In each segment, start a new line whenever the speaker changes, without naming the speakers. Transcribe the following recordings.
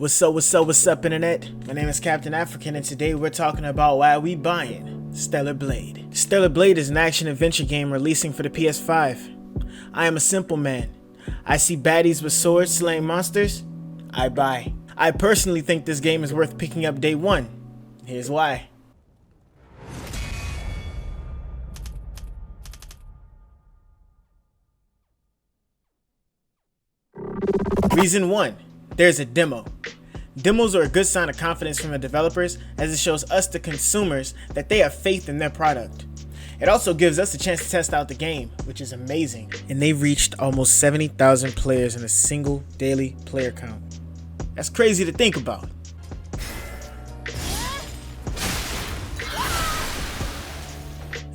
What's up, internet? My name is Captain African, and today we're talking about why we buying Stellar Blade. Stellar Blade is an action-adventure game releasing for the PS5. I am a simple man. I see baddies with swords slaying monsters, I buy. I personally think this game is worth picking up day one. Here's why. Reason 1. There's a demo. Demos are a good sign of confidence from the developers, as it shows us, the consumers, that they have faith in their product. It also gives us a chance to test out the game, which is amazing. And they've reached almost 70,000 players in a single daily player count. That's crazy to think about.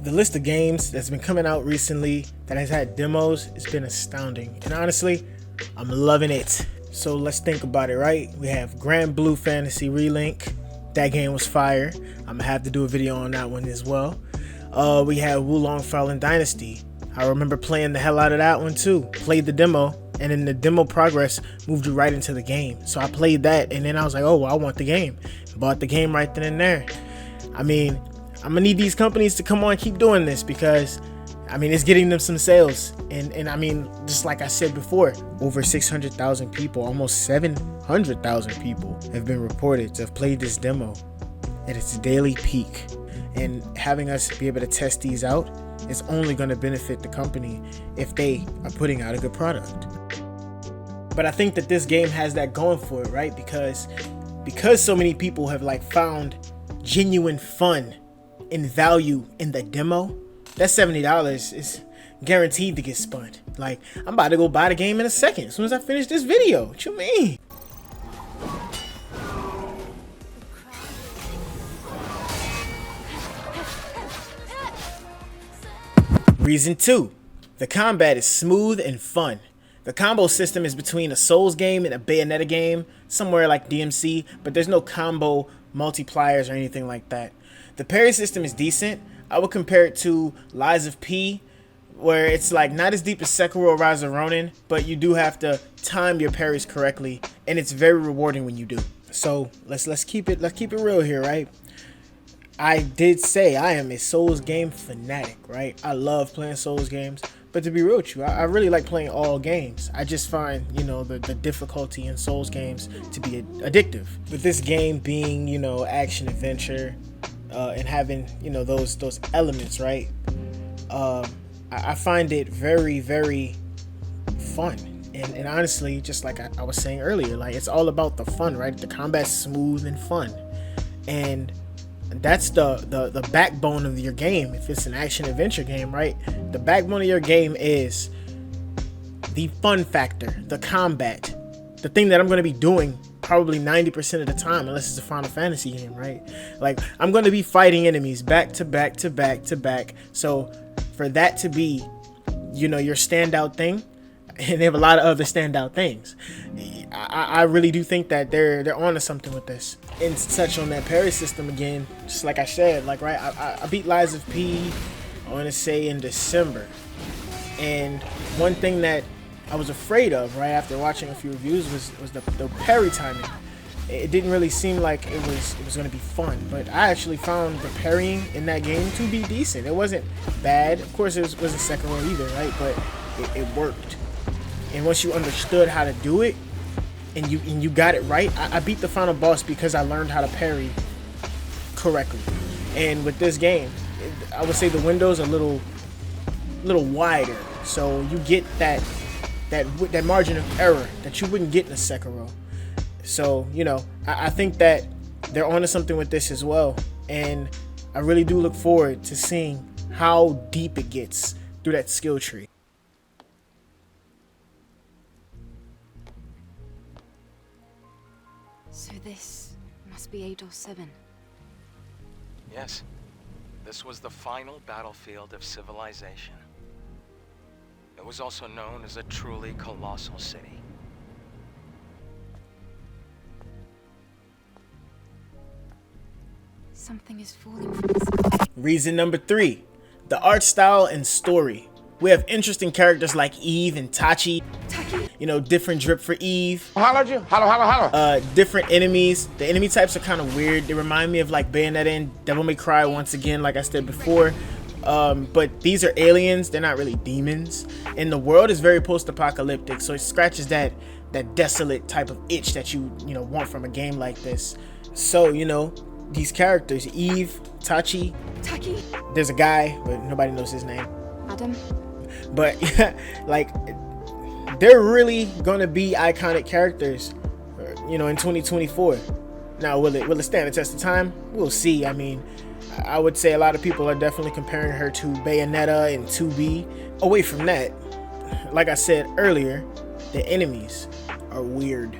The list of games that's been coming out recently that has had demos has been astounding. And honestly, I'm loving it. So let's think about it, right? We have Grand Blue Fantasy Relink. That game was fire. I'm gonna have to do a video on that one as well. We have Wulong Fallen Dynasty. I remember playing the hell out of that one too. Played the demo, and then the demo progress moved you right into the game. So I played that, and then I was like, oh, well, I want the game. Bought the game right then and there. I mean, I'm gonna need these companies to come on and keep doing this, because it's getting them some sales. And I mean, just like I said before, over 600,000 people, almost 700,000 people have been reported to have played this demo at its daily peak. And having us be able to test these out is only going to benefit the company if they are putting out a good product. But I think that this game has that going for it, right? Because so many people have found genuine fun and value in the demo, that $70 is guaranteed to get spun. I'm about to go buy the game in a second as soon as I finish this video. What you mean? Reason 2. The combat is smooth and fun. The combo system is between a Souls game and a Bayonetta game, somewhere like DMC, but there's no combo multipliers or anything like that. The parry system is decent. I would compare it to Lies of P, where it's not as deep as Sekiro or Rise of Ronin, but you do have to time your parries correctly, and it's very rewarding when you do. So let's keep it real here, right? I did say I am a Souls game fanatic, right? I love playing Souls games, but to be real with you, I really like playing all games. I just find, the difficulty in Souls games to be addictive. With this game being, action adventure, and having, those elements, right? I find it very, very fun. And honestly, just like I was saying earlier, it's all about the fun, right? The combat's smooth and fun. And that's the backbone of your game. If it's an action adventure game, right? The backbone of your game is the fun factor, the combat, the thing that I'm going to be doing probably 90% of the time, unless it's a Final Fantasy game, right? I'm going to be fighting enemies back to back to back to back. So for that to be, your standout thing, and they have a lot of other standout things, I really do think that they're onto something with this. And to touch on that parry system again, just like I said, right, I beat Lies of P, I want to say in December. And one thing that I was afraid of right after watching a few reviews was the parry timing. It didn't really seem like it was going to be fun, but I actually found the parrying in that game to be decent. It wasn't bad. Of course, it wasn't Sekiro either, right? But it worked. And once you understood how to do it, and you got it right, I beat the final boss because I learned how to parry correctly. And with this game, I would say the window's a little wider, so you get that margin of error that you wouldn't get in a Sekiro. So, I think that they're onto something with this as well. And I really do look forward to seeing how deep it gets through that skill tree.
So this must be Eidos 7.
Yes. This was the final battlefield of civilization. It was also known as a truly colossal city.
Something is falling from the sky.
Reason number 3, the art style and story. We have interesting characters like Eve and Tachi, You know, different drip for Eve.
Holla at you. Holla.
Different enemies. The enemy types are kind of weird. They remind me of like Bayonetta and Devil May Cry once again, like I said before. But these are aliens. They're not really demons. And the world is very post-apocalyptic, so it scratches that desolate type of itch that you want from a game like this. So, you know, these characters, Eve, Taki. There's a guy, but nobody knows his name.
Adam.
But like, they're really gonna be iconic characters, you know, in 2024. Now, will it stand the test of time? We'll see. I mean, I would say a lot of people are definitely comparing her to Bayonetta and 2B. Away from that, like I said earlier, the enemies are weird,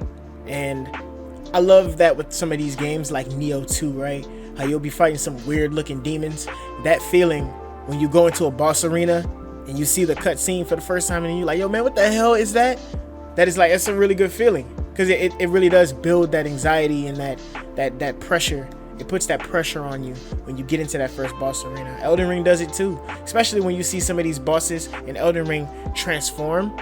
and I love that with some of these games like Neo 2, right? How you'll be fighting some weird looking demons. That feeling when you go into a boss arena and you see the cutscene for the first time and you're like, yo man, what the hell is that? It's a really good feeling, because it really does build that anxiety and that pressure. It puts that pressure on you when you get into that first boss arena. Elden Ring does it too, especially when you see some of these bosses in Elden Ring transform.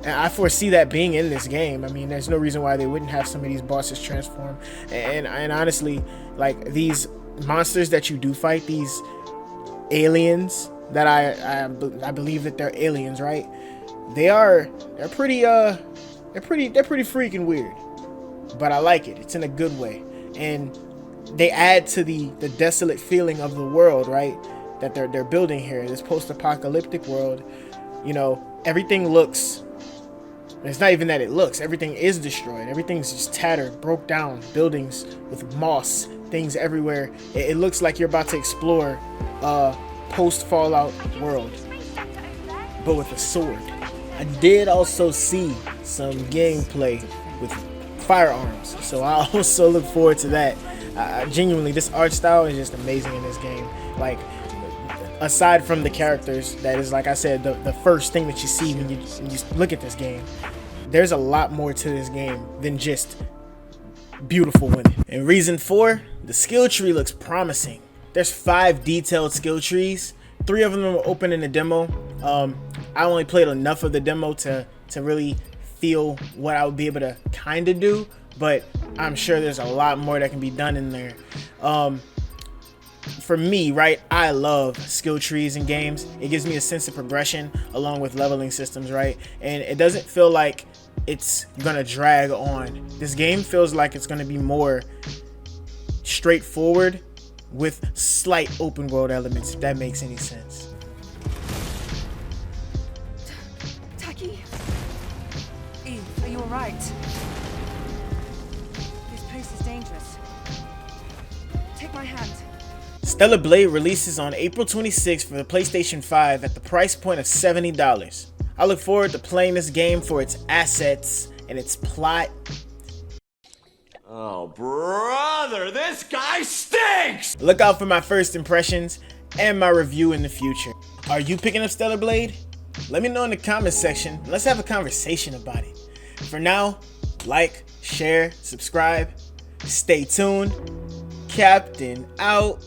And I foresee that being in this game. I mean, there's no reason why they wouldn't have some of these bosses transform. And honestly, like, these monsters that you do fight, these aliens that I believe that they're aliens, right? They're pretty freaking weird. But I like it. It's in a good way. And they add to the desolate feeling of the world, right? That they're building here, this post-apocalyptic world. You know, everything looks. It's not even that it looks. Everything is destroyed. Everything's just tattered, broke down. Buildings with moss, things everywhere. It looks like you're about to explore a post-Fallout world, but with a sword. I did also see some gameplay with firearms, so I also look forward to that. Genuinely, this art style is just amazing in this game. Like, aside from the characters, that is, like I said, the first thing that you see when you look at this game, there's a lot more to this game than just beautiful women. And reason 4, the skill tree looks promising. There's 5 detailed skill trees. 3 of them are open in the demo. I only played enough of the demo to really feel what I would be able to kind of do, but I'm sure there's a lot more that can be done in there. For me, right, I love skill trees in games. It gives me a sense of progression along with leveling systems, right? And it doesn't feel like it's gonna drag on. This game feels like it's gonna be more straightforward with slight open world elements, if that makes any sense.
Taki? Eve, are you alright? This place is dangerous. Take my hand.
Stellar Blade releases on April 26th for the PlayStation 5 at the price point of $70. I look forward to playing this game for its assets and its plot.
Oh, brother, this guy stinks!
Look out for my first impressions and my review in the future. Are you picking up Stellar Blade? Let me know in the comments section. Let's have a conversation about it. For now, like, share, subscribe, stay tuned. Captain out.